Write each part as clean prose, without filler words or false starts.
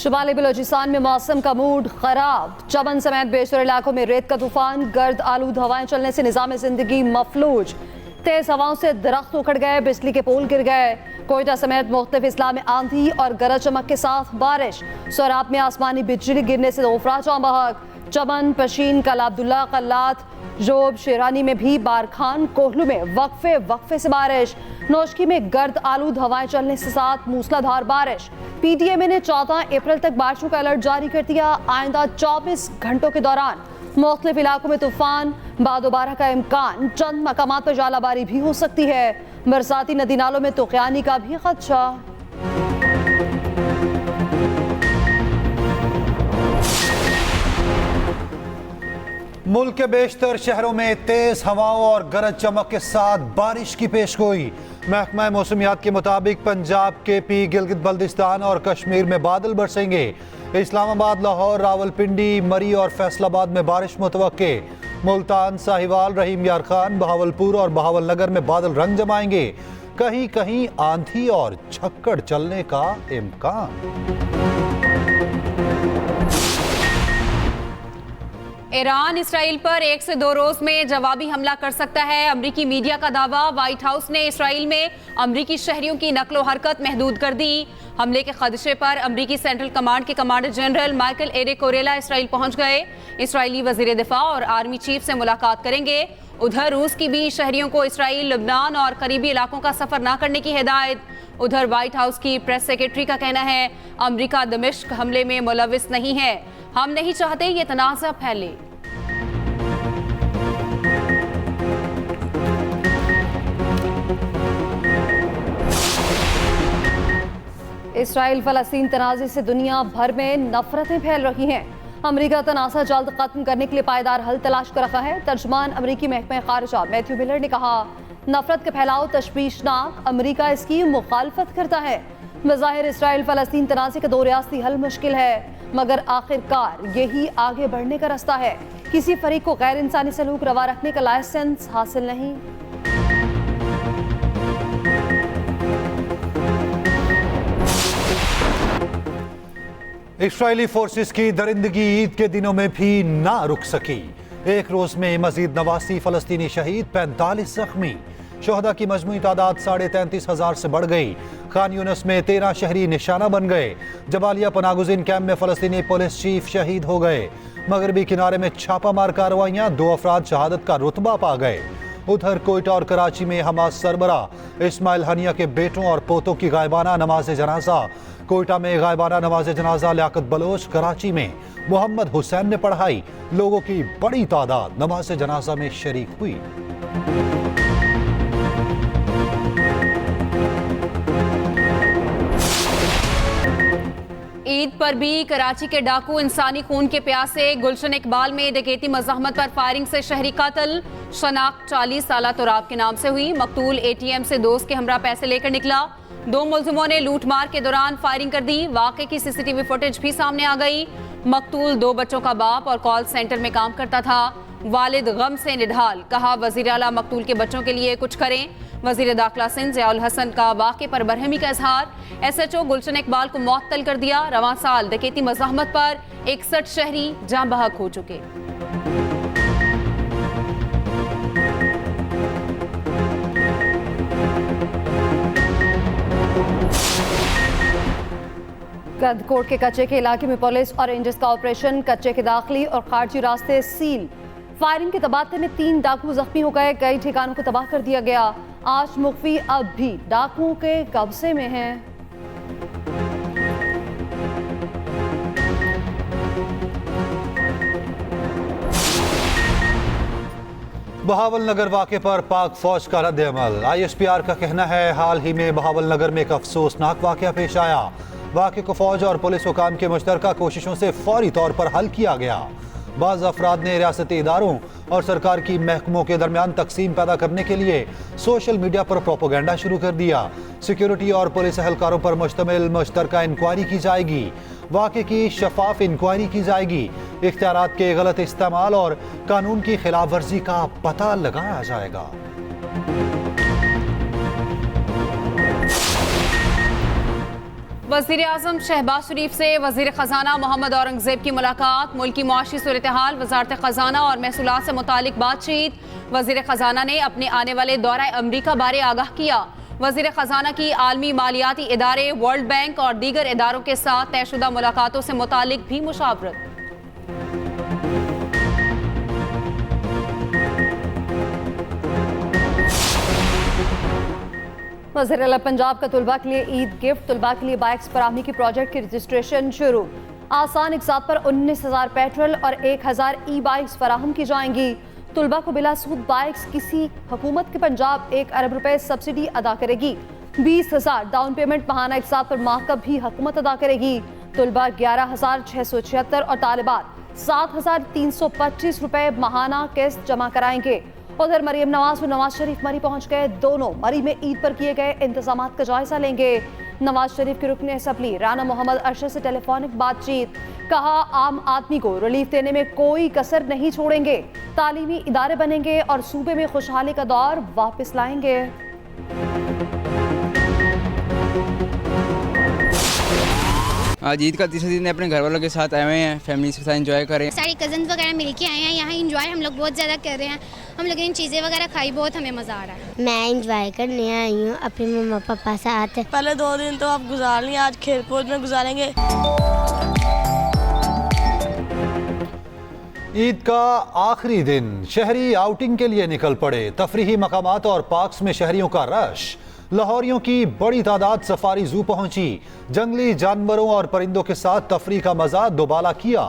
शुमाली बलोचिस्तान में मौसम का मूड खराब। चमन समेत बेशतर इलाकों में रेत का तूफान, गर्द आलूद हवाएं चलने से निजाम जिंदगी मफलूज। तेज हवाओं से दरख्त उखड़ गए, बिजली के पोल गिर गए। कोयटा समेत मुख्तलिफ इस्लाह में आंधी और गरज चमक के साथ बारिश। सोराब में आसमानी बिजली गिरने से 2 अफराद जाँ बहक। चमन, पशीन, कला अब्दुल्ला, कल्लात, जोब, शेरानी में भी बारखान, कोहलू में वक्फे से बारिश। नौशकी में गर्द आलूद हवाएं चलने के साथ मूसलाधार बारिश। पीटीएमए ने 14 अप्रैल तक बारिशों का अलर्ट जारी कर दिया। आइंदा 24 घंटों के दौरान मुख्तलिफ इलाकों में तूफान, बादोबारा का इम्कान। चंद मकामात पर जालाबारी भी हो सकती है। बरसाती नदी नालों में तुग़यानी का भी खदशा। मुल्क के बेशतर शहरों में तेज हवाओं और गरज चमक के साथ बारिश की पेशगोई। महकमा मौसमियात के मुताबिक पंजाब, केपी, गिलगित बल्दिस्तान और कश्मीर में बादल बरसेंगे। इस्लामाबाद, लाहौर, रावलपिंडी, मरी और फैसलाबाद में बारिश मुतवक्के। मुल्तान, साहिवाल, रहीम यार खान, बहावलपुर और बहावलनगर में बादल रंग जमाएंगे। कहीं कहीं आंधी और झक्कड़ चलने का इम्कान। ईरान इसराइल पर 1 से 2 रोज में जवाबी हमला कर सकता है। अमरीकी मीडिया का दावा। व्हाइट हाउस ने इसराइल में अमरीकी शहरियों की नकलो हरकत महदूद कर दी। हमले के खदशे पर अमरीकी सेंट्रल कमांड के कमांडर जनरल माइकल एरे कोरेला इसराइल पहुंच गए। इसराइली वजीर दिफा और आर्मी चीफ से मुलाकात करेंगे। उधर रूस की भी शहरियों को इसराइल, लबनान और करीबी इलाकों का सफर न करने की हिदायत। उधर व्हाइट हाउस की प्रेस सेक्रेटरी का कहना है, अमरीका दमिश्क हमले में मुलविस नहीं है। हम नहीं चाहते ये तनाज़ा फैले। इसराइल फलस्तीन तनाज़े से दुनिया भर में नफरतें फैल रही हैं। अमरीका तनाज़ा जल्द खत्म करने के लिए पायदार हल तलाश कर रहा है। तर्जमान अमरीकी महकमा खारिजा मैथ्यू मिलर ने कहा, नफरत का फैलाव तशवीशनाक, अमरीका इसकी मुखालफत करता है। बज़ाहिर इसराइल फलस्तीन तनाज़े का 2 रियासती हल मुश्किल है, मगर आखिरकार यही आगे बढ़ने का रास्ता है। किसी फरीक को गैर इंसानी सलूक रवा रखने का लाइसेंस हासिल नहीं। इस्राएली फोर्सेस की दरिंदगी ईद के दिनों में भी ना रुक सकी। एक रोज में मजीद 89 फलस्तीनी शहीद, 45 जख्मी। शोहदा की मजमूई तादाद 33,500 से बढ़ गई। खान यूनिस में 13 शहरी निशाना बन गए। जबालिया पनागुज़ीन कैंप में फलस्तीनी पुलिस चीफ शहीद हो गए। मगरबी किनारे में छापामार कार्रवाइयां, 2 अफराद शहादत का रुतबा पा गए। उधर कोयटा और कराची में हमास सरबरा इस्माइल हनिया के बेटों और पोतों की गायबाना नमाज जनाजा। कोयटा में गायबाना नमाज जनाजा लियाकत बलोच, कराची में मोहम्मद हुसैन ने पढ़ाई। लोगों की बड़ी तादाद नमाज जनाजा में शरीक हुई। ईद पर भी कराची के डाकू इंसानी खून के प्यासे। गुलशन इकबाल में डकैती मज़ाहमत पर फायरिंग से शहरी कातल। शनाख्त 40 साला तुराब के नाम से हुई। मकतूल एटीएम से दोस्त के हमरा पैसे लेकर निकला। 2 मुलजिमों ने लूटमार के दौरान फायरिंग कर दी। वाक़े की सीसीटीवी फुटेज भी सामने आ गई। मकतूल 2 बच्चों का बाप और कॉल सेंटर में काम करता था। वालिद गम से निढाल। कहा, वज़ीर आला मकतूल के बच्चों के लिए कुछ करें। वज़ीर दाखिला सिंध ज़ियाउल हसन का वाक़े पर बरहमी का इजहार। SHO गुलशन इकबाल को मुअत्तल कर दिया। रवां साल डकैती मज़ाहमत पर 61 शहरी जाँ बहक हो चुके। गदकोट के कच्चे के इलाके में पुलिस और रेंजर्स का ऑपरेशन। कच्चे के दाखिली और खारजी रास्ते सील। फायरिंग के तबादले में 3 डाकू जख्मी हो गए। कई ठिकानों को तबाह कर दिया गया। आज मुख्फी अब भी डाकुओं के कब्जे में है। बहावल नगर वाक़े पर पाक फौज का रद्द अमल। ISPR का कहना है, हाल ही में बहावल नगर में एक अफसोसनाक वाक़या पेश आया। वाक़े को फौज और पुलिस हुकाम के मुश्तरका कोशिशों से फौरी तौर पर हल किया गया। बाज़ अफराद ने रियासती इदारों और सरकार की महकमों के दरमियान तकसीम पैदा करने के लिए सोशल मीडिया पर प्रोपोगेंडा शुरू कर दिया। सिक्योरिटी और पुलिस एहलकारों पर मुश्तमिल मुश्तरका इंक्वायरी की जाएगी। वाक़े की शफाफ इंक्वायरी की जाएगी। इख्तियारात के गलत इस्तेमाल और कानून की खिलाफ वर्जी का पता लगाया जाएगा। वज़ीर आज़म शहबाज शरीफ से वज़ीर ख़जाना मोहम्मद औरंगज़ेब की मुलाकात, मुल्की मुआशी सूरत-ए-हाल, वज़ारत ख़जाना और महसूलात से मुतालिक बातचीत। वज़ीर ख़जाना ने अपने आने वाले दौरे अमरीका बारे आगाह किया। वज़ीर ख़जाना की आलमी मालियाती इदारे, वर्ल्ड बैंक और दीगर इदारों के साथ तयशुदा मुलाकातों से मुतालिक भी मुशावरत। वज़ीर आला पंजाब का तुलबा के लिए ईद गिफ्ट, तुलबा के लिए बाइक्स फराहमी की प्रोजेक्ट की रजिस्ट्रेशन शुरू। आसान इकसात पर 19,000 पेट्रोल और 1,000 ई बाइक्स फराहम की जाएंगी। तुलबा को बिला सूद बाइक्स किसी हुकूमत के पंजाब 1 अरब रुपए सब्सिडी अदा करेगी। 20,000 डाउन पेमेंट महाना इकसात पर माकब भी हुकूमत अदा करेगी। तुलबा 11,676 और तालिबात 7,325 रुपए महाना किस्त जमा कराएंगे। उधर मरीम नवाज व नवाज शरीफ मरी पहुंच गए। दोनों मरी में ईद पर किए गए इंतजामात का जायजा लेंगे। नवाज शरीफ के रुकने असम्बली राना मोहम्मद अरशद से टेलीफोनिक बातचीत, कहा आम आदमी को रिलीफ देने में कोई कसर नहीं छोड़ेंगे, तालीमी इदारे बनेंगे और सूबे में खुशहाली का दौर वापस लाएंगे। आज ईद का तीसरे दिन अपने घर वालों के साथ आए हुए हैं, फैमिली के साथ एंजॉय करें। सारी कज़न्स वगैरह मिल के आए हैं यहाँ, एंजॉय हम लोग बहुत ज़्यादा कर रहे हैं। हम लोगों ने चीज़ें वगैरह खाई, बहुत हमें मज़ा आ रहा है। मैं एंजॉय करने आई हूँ अपने मम्मा पापा साथ। पहले 2 दिन तो आप गुजार लें, आज खेल कूद में गुजारेंगे। ईद का आखिरी दिन शहरी आउटिंग के लिए निकल पड़े। तफरीही मकामात और पार्क्स में शहरियों का रश। लाहौरियों की बड़ी तादाद सफारी जू पहुंची। जंगली जानवरों और परिंदों के साथ तफरी का मजा दोबाला किया।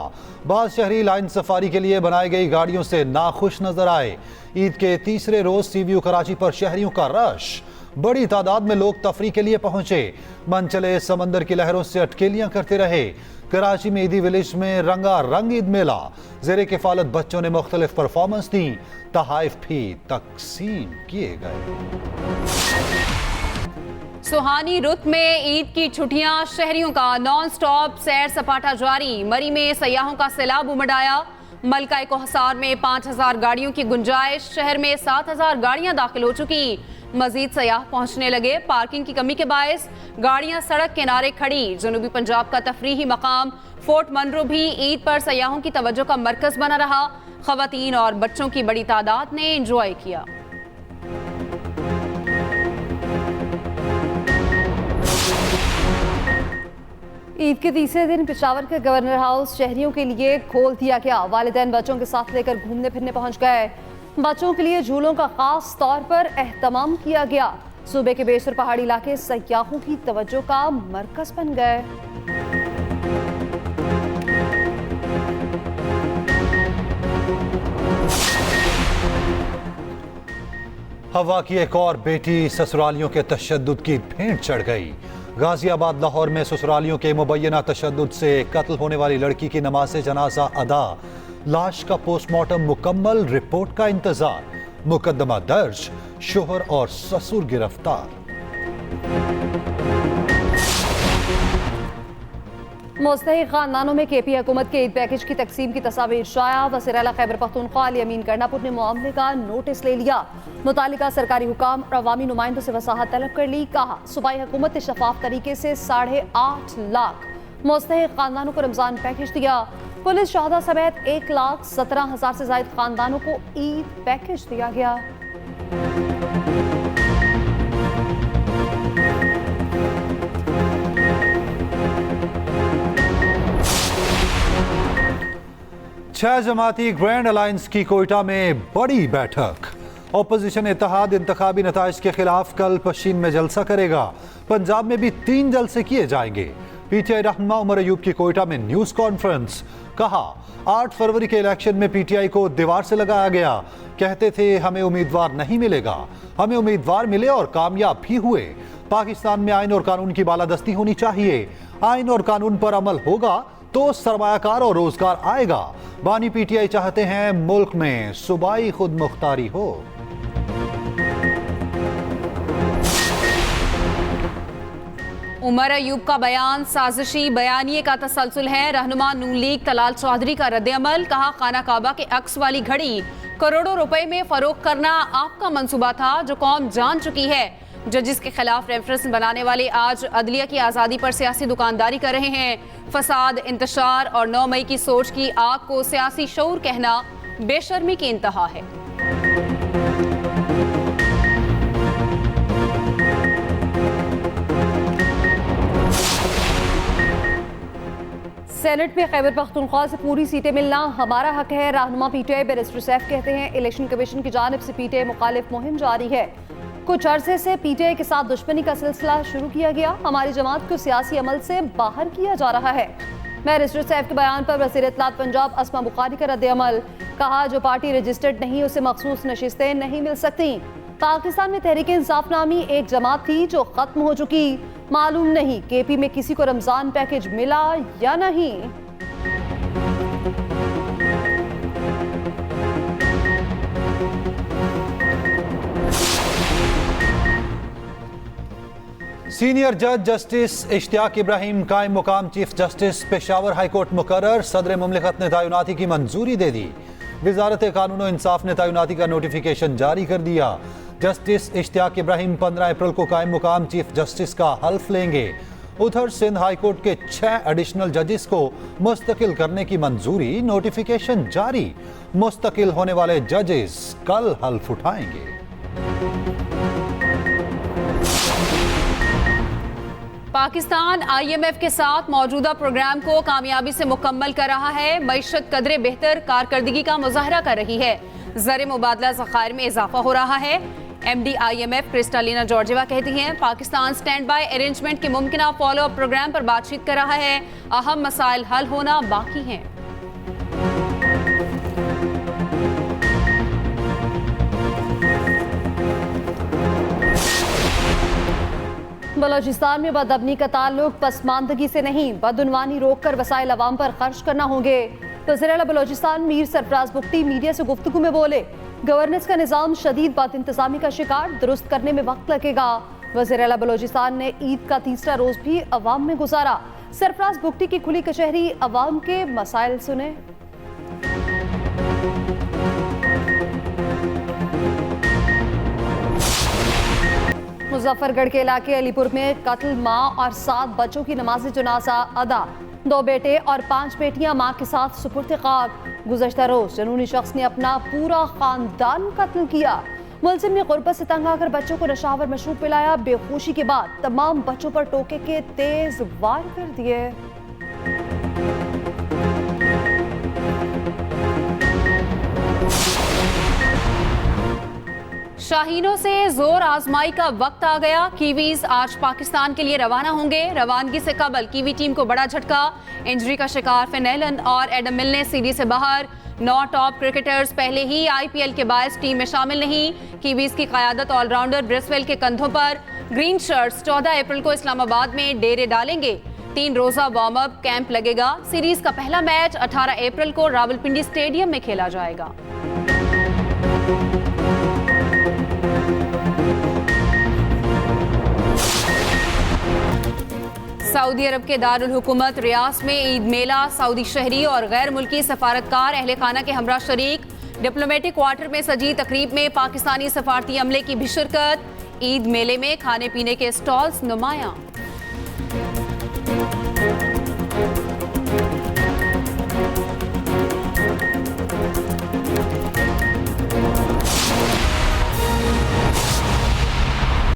बाज़ शहरी लाइन सफारी के लिए बनाई गई गाड़ियों से नाखुश नजर आए। ईद के तीसरे रोज सीव्यू कराची पर शहरियों का रश। बड़ी तादाद में लोग तफरी के लिए पहुंचे। मन चले समंदर की लहरों से अटकेलियां करते रहे। कराची में ईदी विलेज में रंगा रंग ईद मेला। ज़ेरे किफालत बच्चों ने मुख्तलिफ परफॉर्मेंस दी। तहाइफ भी तकसीम किए गए। सुहानी रुत में ईद की छुट्टियां, शहरियों का नॉन स्टॉप सैर सपाटा जारी। मरी में सयाहों का सैलाब उमड़ आया। मलका कोहसार में 5,000 गाड़ियों की गुंजाइश। शहर में 7,000 गाड़ियां दाखिल हो चुकी। मजीद सयाह पहुंचने लगे। पार्किंग की कमी के बायस गाड़ियां सड़क किनारे खड़ी। जनूबी पंजाब का तफरीही मकाम फोर्ट मनरो भी ईद पर सयाहों की तवज्जो का मरकज बना रहा। खवातीन और बच्चों की बड़ी तादाद ने एंजॉय किया। ईद के तीसरे दिन पेशावर के गवर्नर हाउस शहरियों के लिए खोल दिया गया। वालिदैन बच्चों के साथ लेकर घूमने फिरने पहुंच गए। बच्चों के लिए झूलों का खास तौर पर एहतमाम किया गया। सूबे के बेशतर पहाड़ी इलाके सयाहों की तवज्जो का मरकज बन गए। हवा की एक और बेटी ससुरालियों के तशद्दुद की भेंट चढ़ गई। गाजियाबाद लाहौर में ससुरालियों के मुबैना तशद्दुद से कत्ल होने वाली लड़की की नमाज़े जनाजा अदा। लाश का पोस्टमार्टम मुकम्मल, रिपोर्ट का इंतजार। मुकदमा दर्ज, शोहर और ससुर गिरफ्तार। मुस्तहिक खानदानों में केपी हुकूमत के ईद पैकेज की तकसीम की तस्वीर शाया। वज़ीर आला खैबर पख्तूनख्वा अली अमीन कर्नापुर ने मामले का नोटिस ले लिया। मुतालिका सरकारी हुकाम और अवामी नुमाइंदों से वसाहत तलब कर ली। कहा सूबाई हुकूमत ने शफाफ तरीके से 8.5 लाख मुस्तहिक खानदानों को रमजान पैकेज दिया। पुलिस शहदा समेत 1,17,000 से ज्यादा खानदानों को ईद पैकेज दिया गया। छह जमाती ग्रैंड अलायंस की कोयटा में बड़ी बैठक। ऑपोजिशन इत्तेहाद इंतखाबी नताइज के खिलाफ कल पश्चिम में जलसा करेगा। पंजाब में भी 3 जलसे किए जाएंगे। पीटीआई रहनुमा उमर अयूब की कोयटा में न्यूज कॉन्फ्रेंस। कहा 8 फरवरी के इलेक्शन में पीटीआई को दीवार से लगाया गया। कहते थे हमें उम्मीदवार नहीं मिलेगा, हमें उम्मीदवार मिले और कामयाब भी हुए। पाकिस्तान में आइन और कानून की बालादस्ती होनी चाहिए। आइन और कानून पर अमल होगा तो सरमायाकार और रोजगार आएगा। बानी पीटीआई चाहते हैं मुल्क में सूबाई खुद मुख्तारी हो। उमर अयूब का बयान साजिशी बयानिए का तसलसल है। रहनुमा नून लीग तलाल चौधरी का रद्द-ए-अमल। कहा खाना काबा के अक्स वाली घड़ी करोड़ों रुपए में फरोख्त करना आपका मंसूबा था जो कौम जान चुकी है। जजिस के खिलाफ रेफरेंस बनाने वाले आज अदलिया की आज़ादी पर सियासी दुकानदारी कर रहे हैं। फसाद, इंतशार और 9 मई की सोच की आग को सियासी शऊर कहना बेशर्मी की इंतहा है। सेनेट में खैबर पख्तूनख्वा से पूरी सीटें मिलना हमारा हक है। रहनुमा पीटीआई बैरिस्टर सैफ कहते हैं इलेक्शन कमीशन की जानिब से पीटीआई मुखालिफ मुहिम जारी है। कुछ अरसे से पीटीआई के साथ दुश्मनी का सिलसिला शुरू किया गया। हमारी जमात को सियासी अमल से बाहर किया जा रहा है। बैरिस्टर सैफ के बयान पर वज़ीर इत्तलात पंजाब अस्मा बुखारी का रद्द-ए-अमल। कहा जो पार्टी रजिस्टर्ड नहीं उसे मखसूस नशिस्तें नहीं मिल सकती। पाकिस्तान में तहरीक इंसाफ नामी एक जमात थी जो खत्म हो चुकी। मालूम नहीं केपी में किसी को रमजान पैकेज मिला या नहीं। सीनियर जज जस्टिस इश्तियाक इब्राहिम कायम मुकाम चीफ जस्टिस पेशावर हाईकोर्ट मुकर्रर। सदर मुमलिकत ने तैनाती की मंजूरी दे दी। वजारत कानून और इंसाफ ने तैनाती का नोटिफिकेशन जारी कर दिया। जस्टिस इश्तियाक इब्राहिम 15 अप्रैल को कायम मुकाम चीफ जस्टिस का हल्फ लेंगे। उधर सिंध हाईकोर्ट के 6 एडिशनल जजेस को मुस्तकिल करने की मंजूरी, नोटिफिकेशन जारी। मुस्तकिल होने वाले जजेस कल हल्फ उठाएंगे। पाकिस्तान IMF के साथ मौजूदा प्रोग्राम को कामयाबी से मुकम्मल कर रहा है। मईशत कदरे बेहतर कारकर्दगी का मुजाहरा कर रही है। ज़र मुबादला ज़खायर में इजाफा हो रहा है। MD IMF क्रिस्टालिना जॉर्जिवा कहती हैं पाकिस्तान स्टैंड बाय अरेंजमेंट के मुमकिन फॉलो अप प्रोग्राम पर बातचीत कर रहा है। अहम मसाइल हल होना बाकी हैं। बलोचिस्तान में बदअमनी का ताल्लुक पसमानदगी से नहीं, बदउनवानी रोककर वसाइल अवाम पर खर्च करना होंगे। वज़ीर आला बलोचिस्तान मीर सरफराज बुख्ती मीडिया से गुफ्तगू में बोले गवर्नेंस का निज़ाम शदीद बद इंतज़ामी का शिकार, दुरुस्त करने में वक्त लगेगा। वज़ीर आला बलोचिस्तान ने ईद का तीसरा रोज भी अवाम में गुजारा। सरफराज बुख्ती की खुली कचहरी, अवाम के मसाइल सुने। मुजफ्फरगढ़ के इलाके अलीपुर में कत्ल, मां और 7 बच्चों की नमाज जनाजा अदा। 2 बेटे और 5 बेटियां मां के साथ सुपुर्द खाक। गुज़श्ता रोज जनूनी शख्स ने अपना पूरा खानदान कत्ल किया। मुलजिम ने गुर्बत से तंग आकर बच्चों को नशावर मशरूब पिलाया। बेहोशी के बाद तमाम बच्चों पर टोके के तेज वार कर दिए। शाहीनों से जोर आजमाई का वक्त आ गया। कीवीज आज पाकिस्तान के लिए रवाना होंगे। रवानगी से कबल कीवी टीम को बड़ा झटका। इंजरी का शिकार फिनेलन और एडम मिल ने सीरीज से बाहर। 9 टॉप क्रिकेटर्स पहले ही IPL के बायस टीम में शामिल नहीं। कीवीज की क़यादत ऑलराउंडर ब्रिसवेल के कंधों पर। ग्रीन शर्ट्स 14 अप्रैल को इस्लामाबाद में डेरे डालेंगे। 3 रोजा वार्म अप कैंप लगेगा। सीरीज का पहला मैच 18 अप्रैल को रावलपिंडी स्टेडियम में खेला जाएगा। सऊदी अरब के दारुल हुकूमत रियास में ईद मेला। सऊदी शहरी और गैर मुल्की सफारतकार अहले खाना के हमरा शरीक। डिप्लोमेटिक क्वार्टर में सजी तकरीब में पाकिस्तानी सफारती अमले की भी शिरकत। ईद मेले में खाने पीने के स्टॉल्स नुमायां।